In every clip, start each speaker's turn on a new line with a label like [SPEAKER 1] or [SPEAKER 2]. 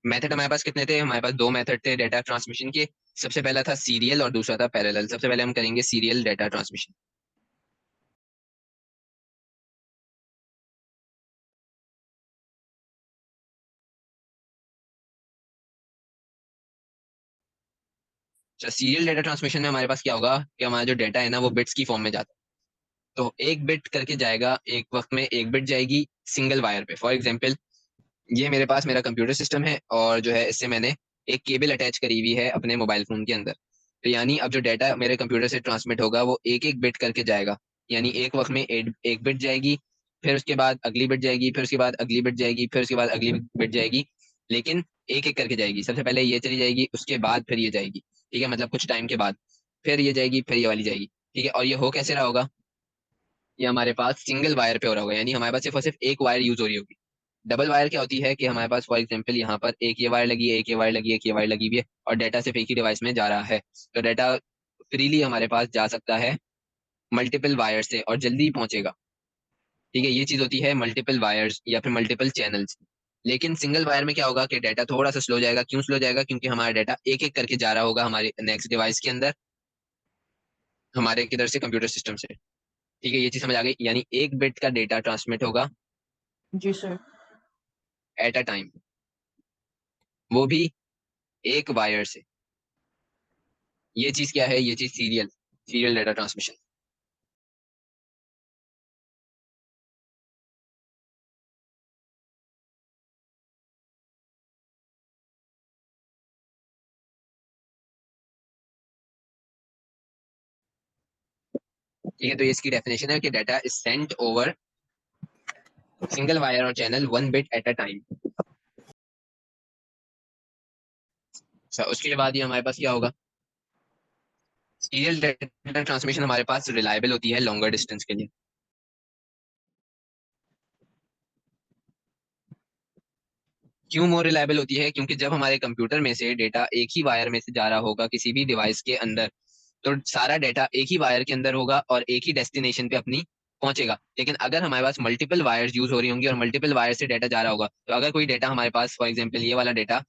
[SPEAKER 1] Method हमारे पास कितने थे? हमारे पास दो मेथड थे डेटा ट्रांसमिशन के। सबसे पहला था सीरियल और दूसरा था पैरेलल। सबसे पहले हम करेंगे सीरियल डेटा ट्रांसमिशन। अच्छा, सीरियल डेटा ट्रांसमिशन में हमारे पास क्या होगा कि हमारा जो डेटा है ना वो बिट्स की फॉर्म में जाता है। तो एक बिट करके जाएगा, एक वक्त में एक बिट जाएगी सिंगल वायर पे। फॉर एग्जाम्पल, ये मेरे पास मेरा कंप्यूटर सिस्टम है और जो है इससे मैंने एक केबल अटैच करी हुई है अपने मोबाइल फोन के अंदर। तो यानी अब जो डाटा मेरे कंप्यूटर से ट्रांसमिट होगा वो एक एक बिट करके जाएगा। यानी एक वक्त में एक बिट जाएगी, फिर उसके बाद अगली बिट जाएगी, फिर उसके बाद अगली बिट जाएगी, फिर उसके बाद अगली बिट जाएगी। लेकिन एक एक करके जाएगी। सबसे पहले ये चली जाएगी, उसके बाद फिर ये जाएगी। ठीक है, मतलब कुछ टाइम के बाद फिर ये जाएगी, फिर ये वाली जाएगी। ठीक है, और ये हो कैसे रहा होगा? ये हमारे पास सिंगल वायर पे हो रहा होगा, यानी हमारे पास सिर्फ और सिर्फ एक वायर यूज हो रही होगी। डबल वायर क्या होती है कि हमारे पास फॉर एग्जांपल यहाँ पर एक ये वायर लगी है, एक ये वायर लगी है, एक ये वायर लगी हुई है, और डाटा सिर्फ एक ही डिवाइस में जा रहा है। तो डाटा फ्रीली हमारे पास जा सकता है मल्टीपल वायर से और जल्दी पहुंचेगा। ठीक है, ये चीज होती है मल्टीपल वायर्स या फिर मल्टीपल चैनल्स। लेकिन सिंगल वायर में क्या होगा कि डाटा थोड़ा सा स्लो जाएगा। क्यों स्लो जाएगा? क्योंकि हमारा डाटा एक एक करके जा रहा होगा हमारे नेक्स्ट डिवाइस के अंदर, हमारे किधर से, कंप्यूटर सिस्टम से। ठीक है, ये चीज समझ आ गई। यानी एक बिट का डेटा ट्रांसमिट होगा
[SPEAKER 2] जी सर।
[SPEAKER 1] एट अ टाइम, वो भी एक वायर से। ये चीज क्या है? ये चीज सीरियल सीरियल डाटा ट्रांसमिशन। ठीक है, तो ये इसकी डेफिनेशन है कि data is sent over single wire और channel one bit at a time. अच्छा, उसके बाद ये हमारे पास क्या होगा? सीरियल डाटा ट्रांसमिशन हमारे पास रिलायबल होती है लॉन्गर डिस्टेंस के लिए। क्यों मोर रिलायबल होती है? क्योंकि जब हमारे कंप्यूटर में से डेटा एक ही वायर में से जा रहा होगा किसी भी डिवाइस के अंदर, तो सारा डेटा एक ही वायर के अंदर होगा और एक ही डेस्टिनेशन पे अपनी पहुंचेगा। लेकिन अगर हमारे पास मल्टीपल वायर्स यूज हो रही होंगी और मल्टीपल वायर से डेटा जा रहा होगा, तो अगर कोई डेटा हमारे पास फॉर एग्जांपल ये वाला डेटा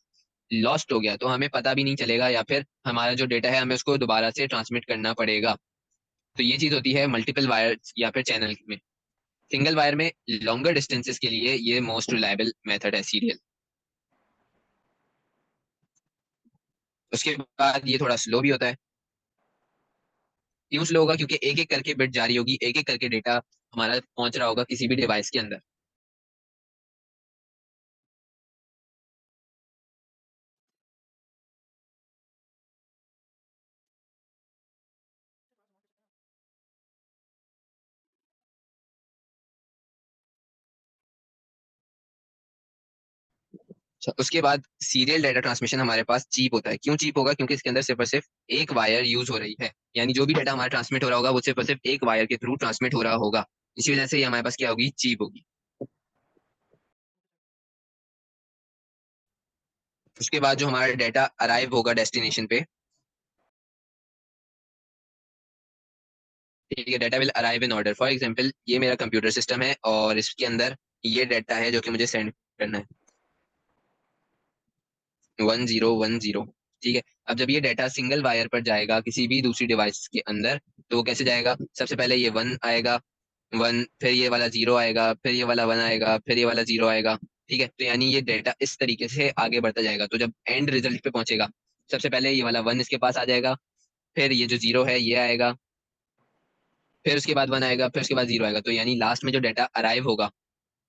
[SPEAKER 1] लॉस्ट हो गया तो हमें पता भी नहीं चलेगा, या फिर हमारा जो डेटा है हमें उसको दोबारा से ट्रांसमिट करना पड़ेगा। तो ये चीज होती है मल्टीपल वायर या फिर चैनल में। सिंगल वायर में लॉन्गर डिस्टेंसेस के लिए ये मोस्ट रिलायबल मेथड है सीरियल। उसके बाद ये थोड़ा स्लो भी होता है। क्यों स्लो होगा? क्योंकि एक एक करके बिट जारी होगी, एक एक करके डेटा हमारा पहुंच रहा होगा किसी भी डिवाइस के अंदर। अच्छा, उसके बाद सीरियल डाटा ट्रांसमिशन हमारे पास चीप होता है। क्यों चीप होगा? क्योंकि इसके अंदर सिर्फ और सिर्फ एक वायर यूज हो रही है। यानी जो भी डाटा हमारा ट्रांसमिट हो रहा होगा वो सिर्फ और सिर्फ एक वायर के थ्रू ट्रांसमिट हो रहा होगा। इसी वजह से ये हमारे पास क्या होगी? चीप होगी। उसके बाद जो हमारा डाटा अराइव होगा डेस्टिनेशन पे, ठीक है, data will arrive in order. For example, ये मेरा कंप्यूटर सिस्टम है और इसके अंदर ये डाटा है जो कि मुझे सेंड करना है, 1010। ठीक है, अब जब ये डाटा सिंगल वायर पर जाएगा किसी भी दूसरी डिवाइस के अंदर, तो वो कैसे जाएगा? सबसे पहले ये वन आएगा, वन, फिर ये वाला जीरो आएगा, फिर ये वाला वन आएगा, फिर ये वाला जीरो आएगा। ठीक है, तो यानी ये डाटा इस तरीके से आगे बढ़ता जाएगा। तो जब एंड रिजल्ट पे पहुंचेगा, सबसे पहले ये वाला वन इसके पास आ जाएगा, फिर ये जो जीरो है ये आएगा, फिर उसके बाद वन आएगा, फिर उसके बाद जीरो आएगा। तो यानी लास्ट में जो डाटा अराइव होगा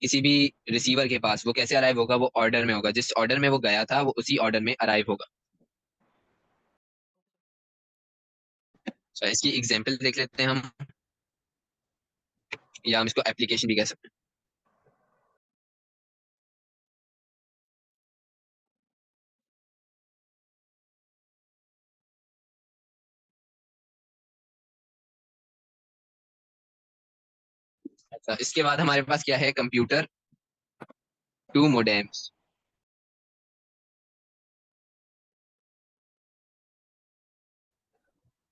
[SPEAKER 1] किसी भी रिसीवर के पास, वो कैसे अराइव होगा? वो ऑर्डर में होगा, जिस ऑर्डर में वो गया था वो उसी ऑर्डर में अराइव होगा। तो इसकी एग्जांपल देख लेते हैं हम, या हम इसको एप्लीकेशन भी कह सकते हैं। अच्छा, इसके बाद हमारे पास क्या है? Computer two modems.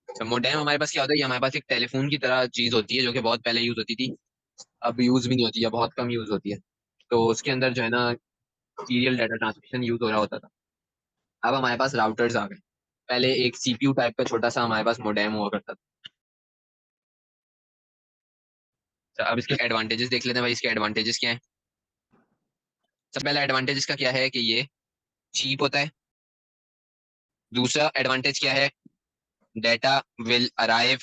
[SPEAKER 1] अच्छा, मोडेम हमारे पास क्या होता है? ये हमारे पास एक टेलीफोन की तरह चीज होती है जो कि बहुत पहले यूज होती थी, अब यूज भी नहीं होती है, बहुत कम यूज होती है। तो उसके अंदर जो है ना, सीरियल डाटा ट्रांसमिशन यूज हो रहा होता था। अब हमारे पास राउटर्स आ गए। पहले एक सीपीयू टाइप का छोटा सा हमारे पास मोडेम हुआ करता था। तो अब इसके एडवांटेजेस देख लेते हैं भाई, इसके एडवांटेजेस क्या है। सबसे पहला एडवांटेज इसका क्या है कि ये चीप होता है। दूसरा एडवांटेज क्या है, data will arrive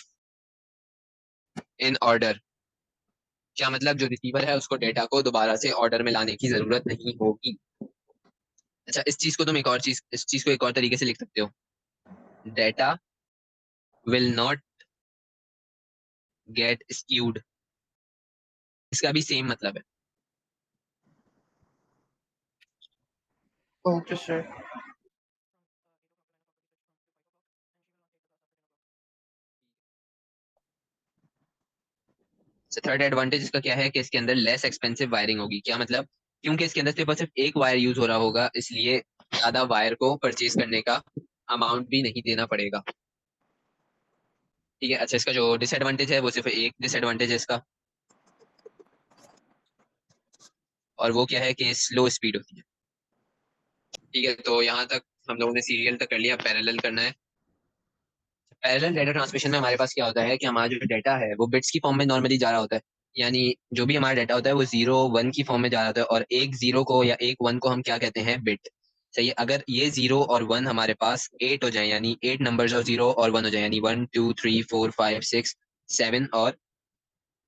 [SPEAKER 1] in order. क्या मतलब, जो रिसीवर है उसको डेटा को दोबारा से ऑर्डर में लाने की जरूरत नहीं होगी। अच्छा, इस चीज को एक और तरीके से लिख सकते हो, data will not gate skewed. इसका भी सेम मतलब है।
[SPEAKER 2] Okay sir.
[SPEAKER 1] थर्ड एडवांटेज इसका क्या है कि इसके अंदर लेस एक्सपेंसिव वायरिंग होगी। क्या मतलब, क्योंकि इसके अंदर सिर्फ एक वायर यूज हो रहा होगा, इसलिए ज्यादा वायर को परचेज करने का अमाउंट भी नहीं देना पड़ेगा। ठीक है। अच्छा, इसका जो डिसएडवांटेज है वो सिर्फ एक डिसएडवांटेज है इसका, और वो क्या है कि स्लो स्पीड होती है। ठीक है, तो यहाँ तक हम लोगों ने सीरियल तक कर लिया, पैरेलल करना है। पैरेलल डेटा ट्रांसमिशन में हमारे पास क्या होता है कि हमारा जो डेटा है वो बिट्स की फॉर्म में नॉर्मली जा रहा होता है। यानी जो भी हमारा डेटा होता है वो 0 1 की फॉर्म में जा रहा होता है, और एक 0 को या एक 1 को हम क्या कहते हैं, बिट। सही है। अगर ये 0 और 1 हमारे पास 8 हो जाए, यानी 8 नंबर्स और 0 और 1 हो जाए, यानी 1 2 3 4 5 6 7 और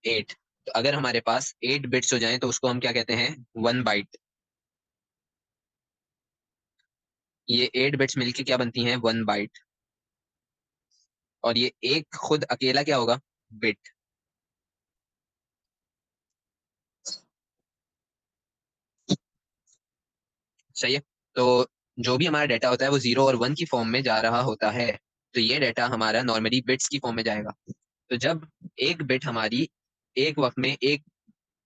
[SPEAKER 1] 8। तो अगर हमारे पास 8 बिट्स हो जाएं तो उसको हम क्या कहते हैं, 1 बाइट। ये 8 बिट्स मिलके क्या बनती हैं, 1 बाइट। और ये एक खुद अकेला क्या होगा, बिट। सही है। तो जो भी हमारा डेटा होता है वो 0 और 1 की फॉर्म में जा रहा होता है। तो ये डेटा हमारा नॉर्मली बिट्स की फॉर्म में जाएगा। तो जब एक बिट हमारी एक वक्त में एक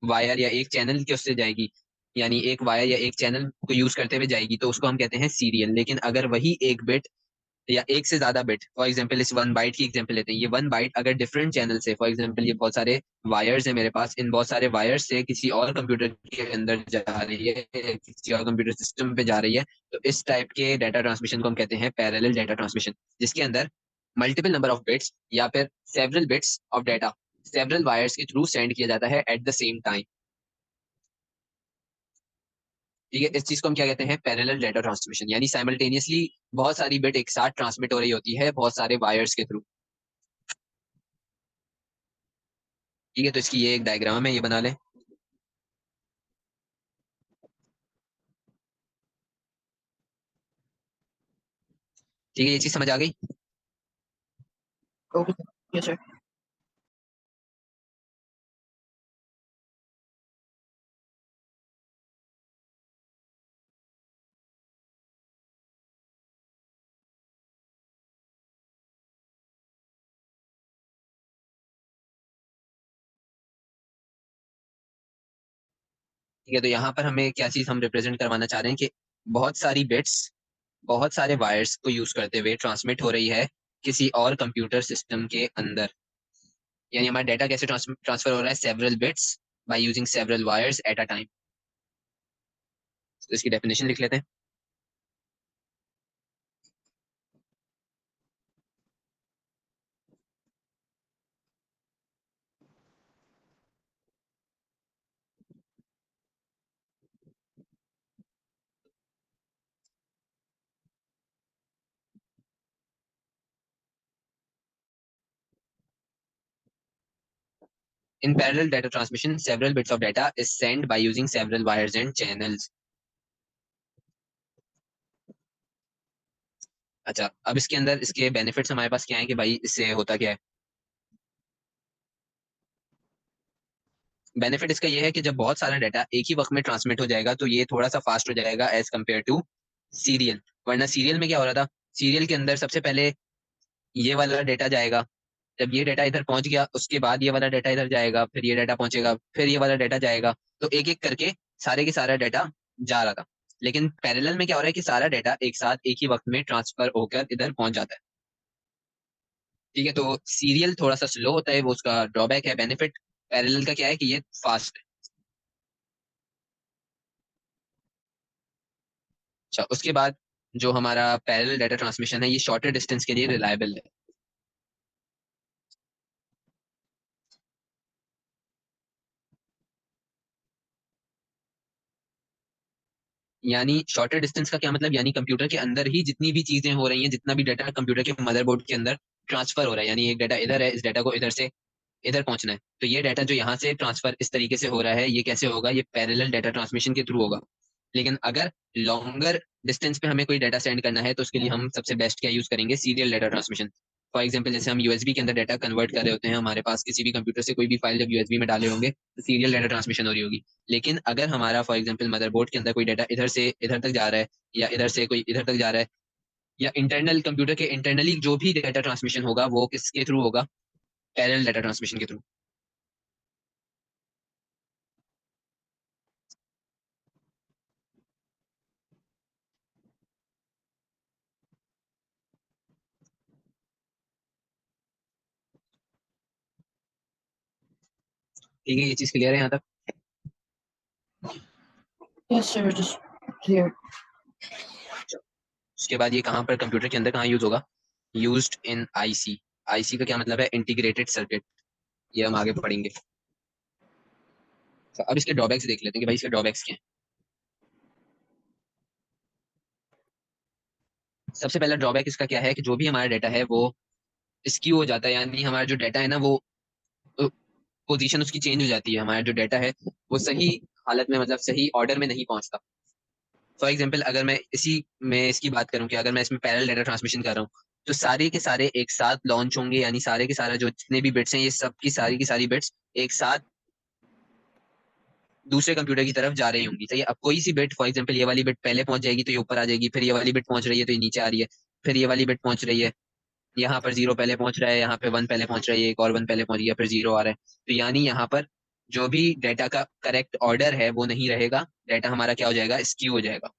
[SPEAKER 1] वायर या एक चैनल के उससे जाएगी, यानी एक वायर या एक चैनल को यूज करते हुए जाएगी, तो उसको हम कहते हैं सीरियल। लेकिन अगर वही एक बिट या एक से ज्यादा बिट, फॉर एग्जांपल इस 1 बाइट की एग्जांपल लेते हैं, ये 1 बाइट अगर डिफरेंट चैनल से, फॉर एग्जांपल ये बहुत सारे वायर्स है मेरे पास, इन बहुत सारे वायर्स से किसी और कंप्यूटर के अंदर जा रही है, किसी और कंप्यूटर सिस्टम पे जा रही है, तो इस टाइप के डाटा ट्रांसमिशन को हम कहते हैं पैरेलल डाटा ट्रांसमिशन, जिसके अंदर मल्टीपल नंबर ऑफ बिट्स या फिर several bits of data several wires के थ्रू सेंड किया जाता है एट द सेम टाइम। ठीक है, इस चीज को हम क्या कहते हैं, पैरेलल डाटा ट्रांसमिशन। यानी साइमल्टेनियसली बहुत सारी बिट एक साथ ट्रांसमिट हो रही होती है बहुत सारे वायर्स के थ्रू। ठीक है, तो इसकी ये एक डायग्राम है, ये बना लें। ठीक है, ये चीज समझ आ गई।
[SPEAKER 2] Okay yes sir.
[SPEAKER 1] ठीक है, तो यहाँ पर हमें क्या चीज हम रिप्रेजेंट करवाना चाह रहे हैं कि बहुत सारी बिट्स बहुत सारे वायर्स को यूज करते हुए ट्रांसमिट हो रही है किसी और कंप्यूटर सिस्टम के अंदर। यानी हमारा डेटा कैसे ट्रांसफर हो रहा है, several bits by using several wires eight a time. तो इसकी डेफिनेशन लिख लेते हैं। In parallel data transmission, several bits of data is sent by using several wires and channels. अच्छा, अब इसके अंदर इसके बेनिफिट्स हमारे पास क्या है कि भाई इससे होता क्या है। बेनिफिट इसका ये है कि जब बहुत सारा डाटा एक ही वक्त में ट्रांसमिट हो जाएगा तो ये थोड़ा सा फास्ट हो जाएगा एज कम्पेयर टू सीरियल। वरना सीरियल में क्या हो रहा था, सीरियल के अंदर सबसे पहले ये वाला डेटा जाएगा, जब ये डेटा इधर पहुंच गया उसके बाद ये वाला डेटा इधर जाएगा, फिर ये डाटा पहुंचेगा, फिर ये वाला डाटा जाएगा। तो एक एक करके सारे के सारा डाटा जा रहा था। लेकिन पैरेलल में क्या हो रहा है कि सारा डाटा एक साथ एक ही वक्त में ट्रांसफर होकर इधर पहुंच जाता है। ठीक है, तो सीरियल थोड़ा सा स्लो होता है, वो उसका ड्रॉबैक है। बेनिफिट पैरेलल का क्या है कि ये फास्ट है। अच्छा, उसके बाद जो हमारा पैरेलल डाटा ट्रांसमिशन है ये शॉर्टर डिस्टेंस के लिए रिलायबल है। यानी शॉर्टर डिस्टेंस का क्या मतलब, यानी कंप्यूटर के अंदर ही जितनी भी चीजें हो रही हैं, जितना भी डाटा कंप्यूटर के मदरबोर्ड के अंदर ट्रांसफर हो रहा है, यानी एक डाटा इधर है, इस डाटा को इधर से इधर पहुंचना है, तो ये डाटा जो यहाँ से ट्रांसफर इस तरीके से हो रहा है, ये कैसे होगा, ये पैरेलल डाटा ट्रांसमिशन के थ्रू होगा। लेकिन अगर लॉन्गर डिस्टेंस पे हमें कोई डाटा सेंड करना है तो उसके लिए हम सबसे बेस्ट क्या यूज करेंगे, serial data transmission. For example जैसे हम यूएसबी के अंदर डाटा कन्वर्ट कर रहे होते हैं, हमारे पास किसी भी कंप्यूटर से कोई भी फाइल जब यूएसबी में डाले होंगे तो सीरियल डाटा ट्रांसमिशन हो रही होगी। लेकिन अगर हमारा फॉर एग्जाम्पल मदरबोर्ड के अंदर कोई डाटा इधर से इधर तक जा रहा है, या इधर से कोई इधर तक जा रहा है, या इंटरनल कंप्यूटर के इंटरनली जो भी डाटा ट्रांसमिशन होगा वो किसके थ्रू होगा, पैरेलल डाटा ट्रांसमिशन के थ्रू। ठीक है, ये चीज क्लियर है यहाँ तक?
[SPEAKER 2] Yes, sir. Just clear.
[SPEAKER 1] उसके बाद ये कहाँ पर कंप्यूटर के अंदर कहाँ यूज होगा, यूज्ड इन आईसी। आईसी का क्या मतलब है, इंटीग्रेटेड सर्किट। ये हम आगे पढ़ेंगे। तो अब इसके ड्रॉबैक्स देख लेते हैं कि भाई इसके ड्रॉबैक्स क्या हैं। सबसे पहला ड्रॉबैक इसका क्या है कि जो भी हमारा डाटा है वो स्क्यू हो जाता है, यानी हमारा जो डाटा है ना वो पोजीशन उसकी चेंज हो जाती है, हमारा जो डाटा है वो सही हालत में, मतलब सही ऑर्डर में नहीं पहुंचता। फॉर एग्जाम्पल अगर मैं इसी में इसकी बात करूं कि अगर मैं इसमें पैरेलल डाटा ट्रांसमिशन कर रहा हूँ तो सारे के सारे एक साथ लॉन्च होंगे, यानी सारे के सारे जो जितने भी बिट्स हैं ये सब की सारी बिट्स एक साथ दूसरे कंप्यूटर की तरफ जा रही होंगी। तो ये अब कोई सी बिट, फॉर एग्जांपल ये वाली बिट पहले पहुंच जाएगी तो ये ऊपर आ जाएगी, फिर ये वाली बिट पहुंच रही है तो ये नीचे आ रही है, फिर ये वाली बिट पहुंच रही है, यहाँ पर जीरो पहले पहुंच रहा है, यहाँ पे वन पहले पहुंच रही है, एक और वन पहले पहुंच गया, फिर जीरो आ रहा है। तो यानी यहाँ पर जो भी डाटा का करेक्ट ऑर्डर है वो नहीं रहेगा, डाटा हमारा क्या हो जाएगा, स्क्यू हो जाएगा।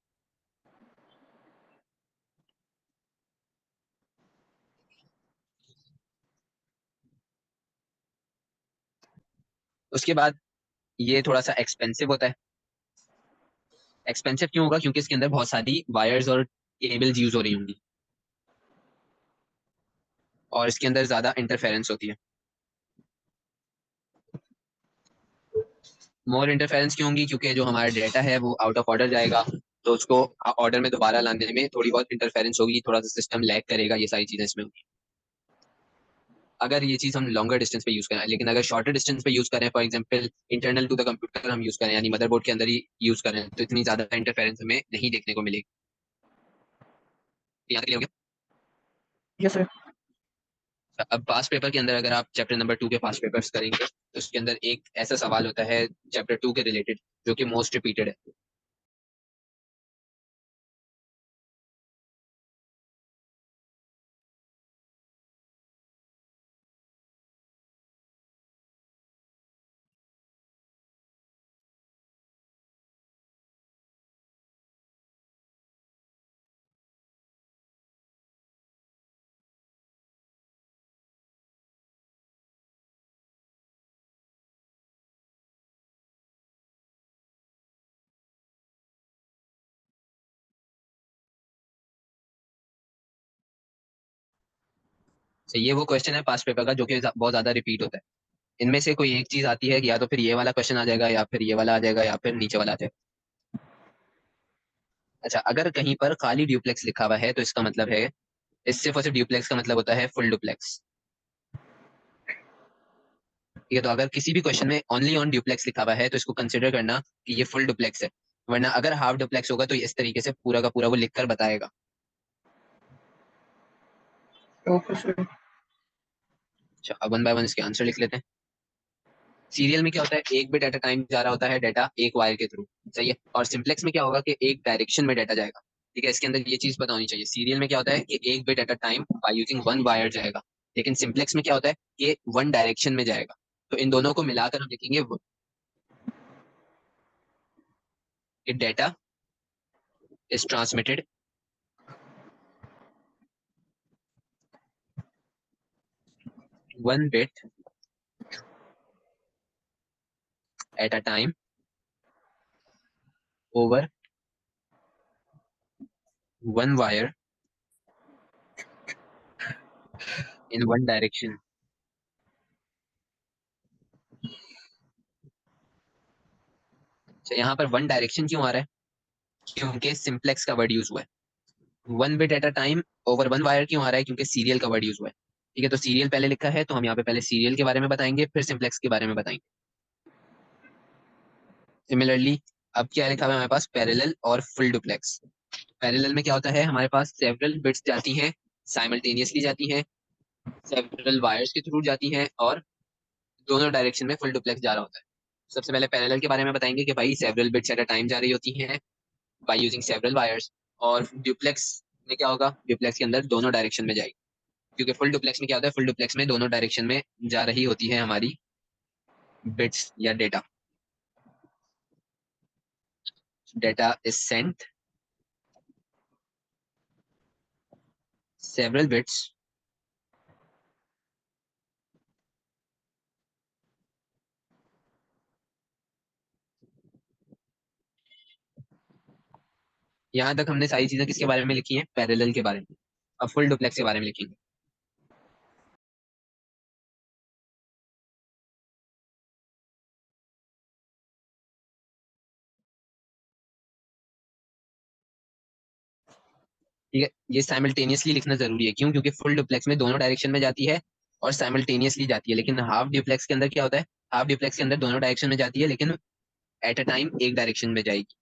[SPEAKER 1] उसके बाद ये थोड़ा सा एक्सपेंसिव होता है। एक्सपेंसिव क्यों होगा, क्योंकि इसके अंदर बहुत सारी वायर्स और केबल्स यूज हो रही होंगी, और इसके अंदर ज्यादा इंटरफेरेंस होती है। मोर इंटरफेरेंस क्यों होंगी, क्योंकि जो हमारा डेटा है वो आउट ऑफ ऑर्डर जाएगा, तो उसको ऑर्डर में दोबारा लाने में थोड़ी बहुत इंटरफेरेंस होगी, थोड़ा सा सिस्टम लैग करेगा, ये सारी चीजें इसमें होंगी अगर ये चीज हम लॉन्गर डिस्टेंस पे यूज करें। लेकिन अगर शॉर्टर डिस्टेंस पे यूज करें, for example internal to the computer हम यूज करें, यानी मदरबोर्ड के अंदर ही यूज करें, तो इतनी ज्यादा इंटरफेरेंस हमें नहीं देखने को मिलेगी। यहाँ तक क्लियर हो
[SPEAKER 2] Yes, sir.
[SPEAKER 1] गया? अब पास्ट पेपर के अंदर अगर आप चैप्टर नंबर 2 के पास्ट पेपर्स करेंगे तो उसके अंदर एक ऐसा सवाल होता है चैप्टर 2 के रिलेटेड जो कि मोस्ट रिपीटेड है। तो ये वो क्वेश्चन है पास्ट पेपर का जो कि बहुत ज्यादा रिपीट होता है। इनमें से कोई एक चीज आती है कि या तो फिर ये वाला क्वेश्चन आ जाएगा, या फिर ये वाला आ जाएगा, या फिर नीचे वाला आ जाएगा। अच्छा, अगर कहीं पर खाली ड्यूप्लेक्स लिखा हुआ है तो इसका मतलब है, इस सिर्फ और सिर्फ ड्यूप्लेक्स का मतलब होता है फुल डुप्लेक्स। ठीक है, तो अगर किसी भी क्वेश्चन में ओनली ऑन ड्यूप्लेक्स लिखा हुआ है तो इसको कंसिडर करना कि ये फुल डुप्लेक्स है। वरना अगर हाफ डुप्लेक्स होगा तो ये इस तरीके से पूरा का पूरा वो लिखकर बताएगा।
[SPEAKER 2] Okay, sir.
[SPEAKER 1] अच्छा, अब वन बाय वन इसके आंसर लिख लेते हैं। सीरियल में क्या होता है, एक बिट एट अ टाइम जा रहा होता है डाटा एक वायर के थ्रू। सही है। और सिंप्लेक्स में क्या होगा कि एक डायरेक्शन में डाटा जाएगा। ठीक है, इसके अंदर ये चीज पता होनी चाहिए, सीरियल में क्या होता है कि एक bit at a time by using one wire जाएगा, लेकिन सिंप्लेक्स में क्या होता है कि वन डायरेक्शन में जाएगा। तो इन दोनों को मिलाकर हम लिखेंगे कि data is transmitted one bit at a time over one wire in one direction. तो यहाँ पर वन डायरेक्शन क्यों आ रहा है? क्योंकि सिंप्लेक्स का वर्ड यूज हुआ है। One bit at a time over one wire क्यों आ रहा है? क्योंकि सीरियल का वर्ड यूज हुआ है। ठीक है, तो सीरियल पहले लिखा है, तो हम यहाँ पे पहले सीरियल के बारे में बताएंगे, फिर सिंप्लेक्स के बारे में बताएंगे। सिमिलरली अब क्या लिखा हुआ है हमारे पास? पैरेलल और फुल डुप्लेक्स। पैरेलल में क्या होता है? हमारे पास सेवरल बिट्स जाती हैं, साइमल्टेनियसली जाती हैं, सेवरल वायर्स के थ्रू जाती हैं, और दोनों डायरेक्शन में फुल डुप्लेक्स जा रहा होता है। सबसे पहले पैरेलल के बारे में बताएंगे कि भाई several bits eight a time जा रही होती हैं बाय यूजिंग सेवरल वायर्स। और ड्यूप्लेक्स में क्या होगा? ड्यूप्लेक्स के अंदर दोनों डायरेक्शन में जाएगी, क्योंकि फुल डुप्लेक्स में क्या होता है? फुल डुप्लेक्स में दोनों डायरेक्शन में जा रही होती है हमारी बिट्स या data. Data is sent, several bits यहाँ तक हमने सारी चीजें किसके बारे में लिखी हैं? पैरेलल के बारे में। अब फुल डुप्लेक्स के बारे में लिखेंगे। ठीक है, ये साइमल्टेनियसली लिखना जरूरी है। क्यों? क्योंकि फुल डुप्लेक्स में दोनों डायरेक्शन में जाती है और साइमल्टेनियसली जाती है, लेकिन हाफ डुप्लेक्स के अंदर क्या होता है? हाफ डुप्लेक्स के अंदर दोनों डायरेक्शन में जाती है, लेकिन एट अ टाइम एक डायरेक्शन में जाएगी।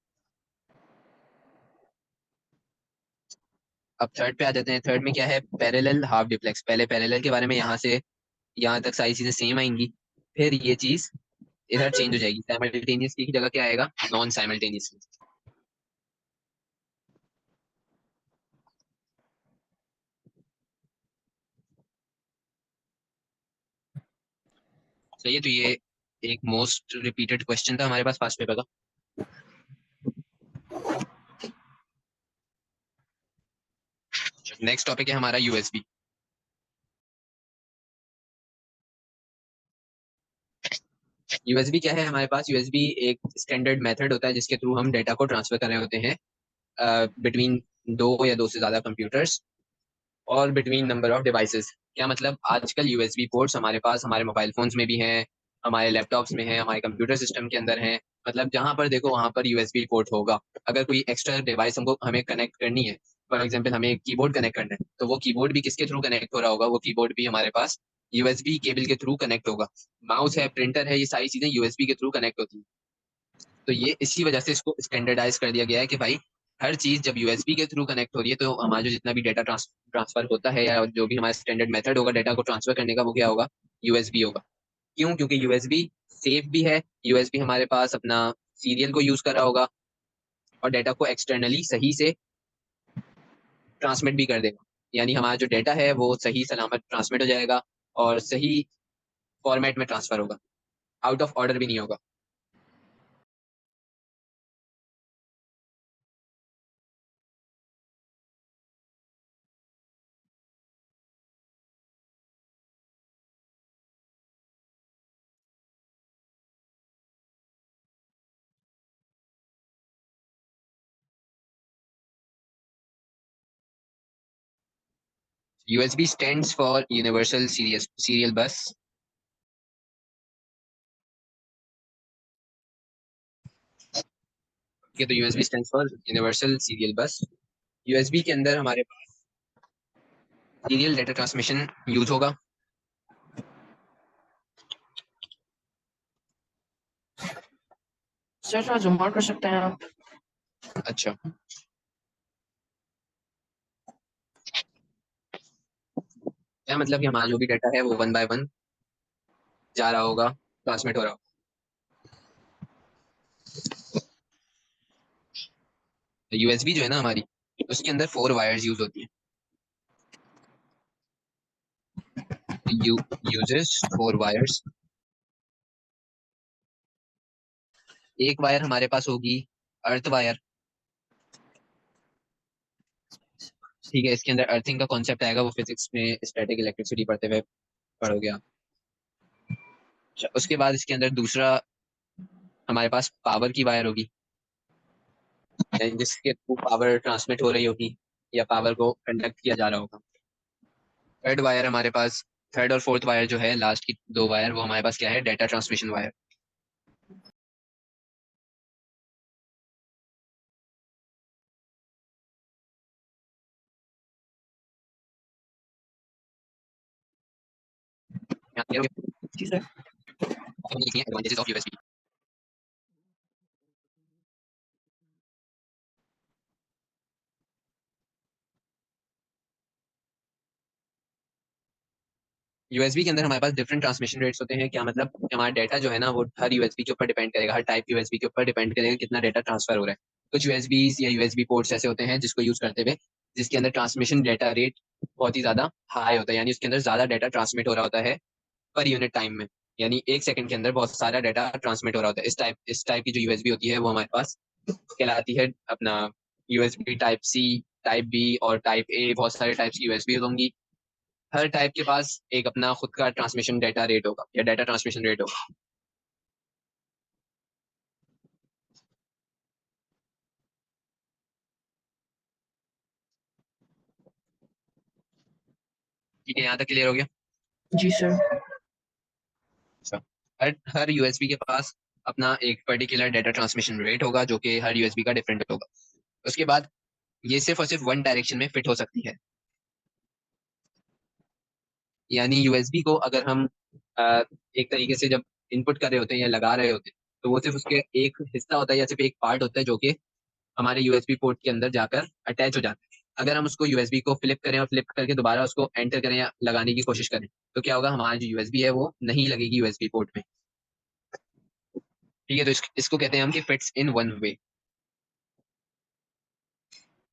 [SPEAKER 1] अब थर्ड पे आ जाते हैं। थर्ड में क्या है? Parallel half duplex. पहले पैरेलल के बारे में, यहाँ से यहाँ तक सारी चीजें सेम आएंगी, फिर ये चीज इधर चेंज हो जाएगी। साइमल्टेनियसली की जगह क्या आएगा? Non simultaneously. सही है, तो ये एक मोस्ट रिपीटेड क्वेश्चन था हमारे पास पास्ट पेपर का। नेक्स्ट टॉपिक है हमारा यूएसबी। यूएसबी क्या है हमारे पास? यूएसबी एक स्टैंडर्ड मेथड होता है जिसके थ्रू हम डेटा को ट्रांसफर कर रहे होते हैं बिटवीन दो या दो से ज्यादा कंप्यूटर्स और बिटवीन नंबर ऑफ डिवाइसेस। क्या मतलब? आजकल यूएसबी पोर्ट्स हमारे पास हमारे मोबाइल फोन्स में भी हैं, हमारे लैपटॉप्स में हैं, हमारे कंप्यूटर सिस्टम के अंदर हैं। मतलब जहां पर देखो वहां पर यूएसबी पोर्ट होगा। अगर कोई एक्स्ट्रा डिवाइस हमको हमें कनेक्ट करनी है, फॉर एग्जाम्पल हमें कीबोर्ड कनेक्ट करना है, तो वो कीबोर्ड भी किसके थ्रू कनेक्ट हो रहा होगा? वो कीबोर्ड भी हमारे पास यूएसबी केबल के थ्रू कनेक्ट होगा। माउस है, प्रिंटर है, ये सारी चीजें यूएसबी के थ्रू कनेक्ट होती हैं। तो ये इसी वजह से इसको स्टैंडर्डाइज कर दिया गया है कि भाई हर चीज जब यूएसबी के थ्रू कनेक्ट हो रही है, तो हमारा जो जितना भी डेटा ट्रांसफर होता है, या जो भी हमारा स्टैंडर्ड मेथड होगा डेटा को ट्रांसफर करने का, वो क्या होगा? यूएसबी होगा। क्यों? क्योंकि यूएसबी सेफ भी है। यूएसबी हमारे पास अपना सीरियल को यूज कर रहा होगा और डेटा को एक्सटर्नली सही से ट्रांसमिट भी कर देगा। यानी हमारा जो डेटा है वो सही सलामत ट्रांसमिट हो जाएगा और सही फॉर्मेट में ट्रांसफर होगा, आउट ऑफ ऑर्डर भी नहीं होगा। USB stands for universal serial बस। ठीक है, तो USB stands for universal serial बस। यूएसबी के अंदर हमारे पास सीरियल डेटा ट्रांसमिशन यूज होगा।
[SPEAKER 2] सर थोड़ा जूम आउट कर सकते हैं आप?
[SPEAKER 1] अच्छा, क्या मतलब कि हमारा जो भी डाटा है वो वन बाय वन जा रहा होगा, ट्रांसमिट हो रहा होगा। तो यूएसबी जो है ना हमारी, उसके अंदर फोर वायर्स यूज होती हैं। You uses four wires. एक वायर हमारे पास होगी अर्थ वायर। ठीक है, इसके अंदर अर्थिंग का कॉन्सेप्ट आएगा, वो फिजिक्स में स्टैटिक इलेक्ट्रिसिटी पढ़ते हुए पढ़ोगे आप। अच्छा, उसके बाद इसके अंदर दूसरा हमारे पास पावर की वायर होगी, यानी जिसके थ्रू पावर ट्रांसमिट हो रही होगी। या पावर को कंडक्ट किया जा रहा होगा। थर्ड वायर हमारे पास, थर्ड और फोर्थ वायर जो है, लास्ट की दो वायर, वो हमारे पास क्या है, डेटा ट्रांसमिशन वायर।
[SPEAKER 2] जी sir.
[SPEAKER 1] Advantages of USB. USB के अंदर हमारे पास डिफरेंट ट्रांसमिशन रेट्स होते हैं। क्या मतलब कि हमारा डेटा जो है ना, वो हर यूएसबी के ऊपर डिपेंड करेगा, हर टाइप यूएसबी के ऊपर डिपेंड करेगा कितना डेटा ट्रांसफर हो रहा है। कुछ यूएसबी या यूएसबी पोर्ट्स ऐसे होते हैं जिसको यूज करते हुए, जिसके अंदर ट्रांसमिशन डेटा रेट बहुत ही ज्यादा हाई होता है, यानी उसके अंदर ज्यादा डेटा ट्रांसमिट हो रहा होता है पर यूनिट टाइम में। यानी एक सेकंड के अंदर बहुत सारा डेटा ट्रांसमिट हो रहा होता है। इस टाइप की जो यूएसबी होती है वो हमारे पास कहलाती है अपना USB type C, type B और टाइप ए। बहुत सारे टाइप्स की यूएसबी होंगी। हर टाइप के पास एक अपना खुद का ट्रांसमिशन डेटा रेट होगा या डेटा ट्रांसमिशन रेट होगा। ठीक है, यहाँ तक क्लियर हो गया।
[SPEAKER 2] जी सर।
[SPEAKER 1] अच्छा, हर हर यूएसबी के पास अपना एक पर्टिकुलर डेटा ट्रांसमिशन रेट होगा जो कि हर यूएसबी का डिफरेंट होगा। उसके बाद ये सिर्फ और सिर्फ वन डायरेक्शन में फिट हो सकती है। यानी यूएसबी को अगर हम एक तरीके से जब इनपुट कर रहे होते हैं या लगा रहे होते हैं, तो वो सिर्फ उसके एक हिस्सा होता है या सिर्फ एक पार्ट होता है जो कि हमारे यूएसबी पोर्ट के अंदर जाकर अटैच हो जाता है। अगर हम उसको यूएसबी को फ्लिप करें और फ्लिप करके दोबारा उसको एंटर करें या लगाने की कोशिश करें, तो क्या होगा, हमारा जो यूएसबी है वो नहीं लगेगी यूएसबी पोर्ट में। ठीक है, तो इसको कहते हैं हम कि फिट्स इन वन वे।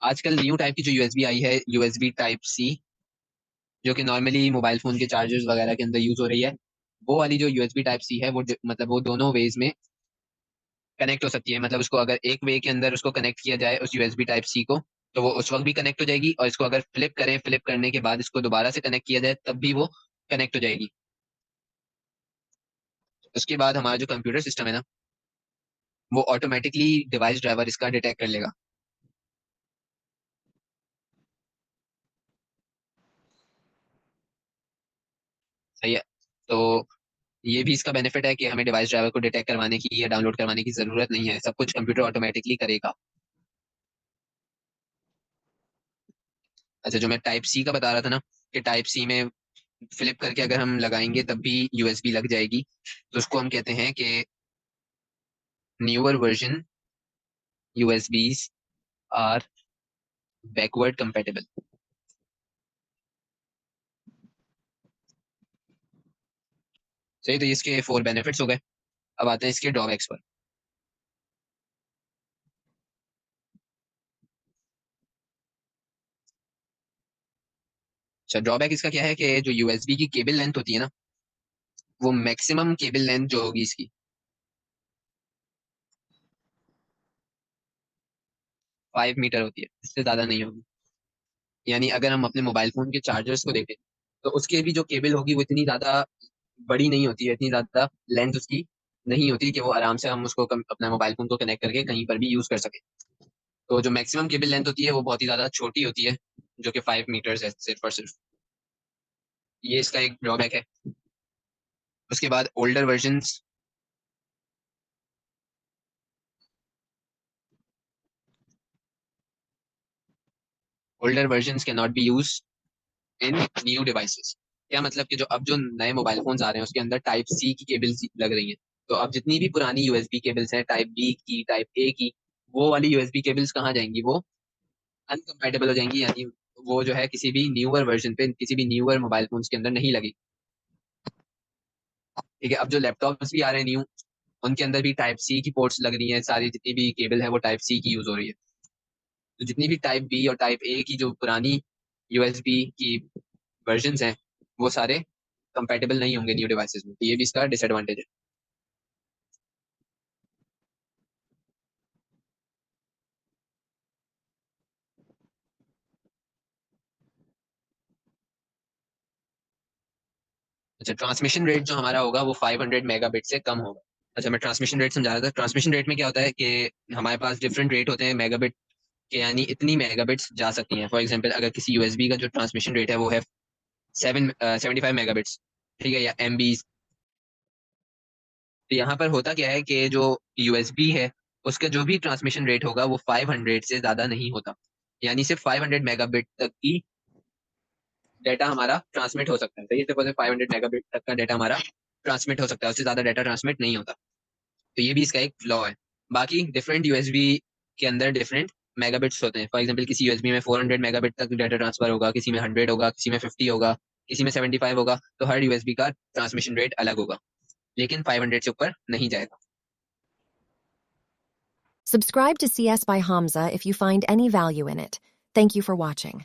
[SPEAKER 1] आजकल न्यू टाइप की जो यूएसबी आई है, यूएसबी टाइप सी, जो कि नॉर्मली मोबाइल फोन के चार्जर्स वगैरह के अंदर यूज हो रही है, वो वाली जो यूएसबी टाइप सी है, वो मतलब वो दोनों वेज में कनेक्ट हो सकती है। मतलब उसको अगर एक वे के अंदर उसको कनेक्ट किया जाए उस यूएसबी टाइप सी को, तो वो उस वक्त भी कनेक्ट हो जाएगी, और इसको अगर फ्लिप करें, फ्लिप करने के बाद इसको दोबारा से कनेक्ट किया जाए तब भी वो कनेक्ट हो जाएगी। उसके बाद हमारा जो कंप्यूटर सिस्टम है ना, वो ऑटोमेटिकली डिवाइस ड्राइवर इसका डिटेक्ट कर लेगा। सही है। तो ये भी इसका बेनिफिट है कि हमें डिवाइस ड्राइवर को डिटेक्ट करवाने की या डाउनलोड करवाने की जरूरत नहीं है, सब कुछ कंप्यूटर ऑटोमेटिकली करेगा। अच्छा, जो मैं टाइप सी का बता रहा था ना, कि टाइप सी में फ्लिप करके अगर हम लगाएंगे तब भी यूएसबी लग जाएगी, तो उसको हम कहते हैं कि newer version USBs are backward compatible. सही, तो इसके फोर बेनिफिट्स हो गए। अब आते हैं इसके ड्रॉबैक्स पर। अच्छा, ड्रॉबैक इसका क्या है कि जो यूएसबी की केबल लेंथ होती है ना, वो मैक्सिमम केबल लेंथ जो होगी इसकी 5 मीटर होती है, इससे ज्यादा नहीं होगी। यानी अगर हम अपने मोबाइल फोन के चार्जर्स को देखें, तो उसके भी जो केबल होगी वो इतनी ज्यादा बड़ी नहीं होती है, इतनी ज्यादा लेंथ उसकी नहीं होती कि वो आराम से हम उसको अपना मोबाइल फोन को कनेक्ट करके कहीं पर भी यूज कर सके। तो जो मैक्सिमम केबल लेंथ होती है वो बहुत ही ज्यादा छोटी होती है, जो कि 5 मीटर्स है सिर्फ और सिर्फ। ये इसका एक ड्रॉबैक है। उसके बाद older version can not be use in new devices. क्या मतलब कि जो अब जो नए मोबाइल फोन्स आ रहे हैं उसके अंदर टाइप सी की केबल्स लग रही हैं। तो अब जितनी भी पुरानी यूएसबी केबल्स हैं, टाइप बी की, टाइप ए की, वो वाली यूएसबी केबल्स कहाँ जाएंगी, वो अनकम्पेटेबल हो जाएंगी। यानी वो जो है किसी भी न्यूअर वर्जन पे, किसी भी न्यूअर मोबाइल फोन्स के अंदर नहीं लगेगी। ठीक है, अब जो लैपटॉप्स भी आ रहे हैं न्यू, उनके अंदर भी टाइप सी की पोर्ट्स लग रही हैं, सारी जितनी भी केबल है वो टाइप सी की यूज हो रही है। तो जितनी भी टाइप बी और टाइप ए की जो पुरानी यूएसबी की वर्जन्स हैं, वो सारे कंपेटेबल नहीं होंगे न्यू डिवाइसेस में। तो ये भी इसका डिसएडवांटेज है। अच्छा, ट्रांसमिशन रेट जो हमारा होगा वो 500 मेगाबिट से कम होगा। अच्छा, मैं ट्रांसमिशन रेट समझा रहा था। ट्रांसमिशन रेट में क्या होता है कि हमारे पास डिफरेंट रेट होते हैं मेगाबिट कि यानी इतनी मेगाबिट्स जा सकती हैं। फॉर एग्जांपल अगर किसी यूएसबी का जो ट्रांसमिशन रेट है वो है 75 मेगाबिट्स, ठीक है, या एमबी। तो यहाँ पर होता क्या है कि जो यूएसबी है उसका जो भी ट्रांसमिशन रेट होगा वो 500 से ज्यादा नहीं होता, यानी सिर्फ 500 मेगाबिट तक की डाटा हमारा ट्रांसमिट हो सकता है। तो ये सिर्फ 500 मेगाबिट तक का डाटा हमारा ट्रांसमिट हो सकता है, उससे ज्यादा डाटा ट्रांसमिट नहीं होता। तो ये भी इसका एक फ्लॉ है। बाकी डिफरेंट यूएसबी के अंदर डिफरेंट मेगाबिट्स होते हैं। फॉर एग्जांपल किसी यूएसबी में 400 मेगाबिट तक डाटा ट्रांसफर होगा, किसी में 100 होगा, किसी में 50 होगा, किसी में 75 होगा। तो हर यूएसबी का ट्रांसमिशन रेट अलग होगा, लेकिन 500 से ऊपर नहीं जाएगा।
[SPEAKER 3] Subscribe to CS by Hamza if you find any value in it. Thank you for watching.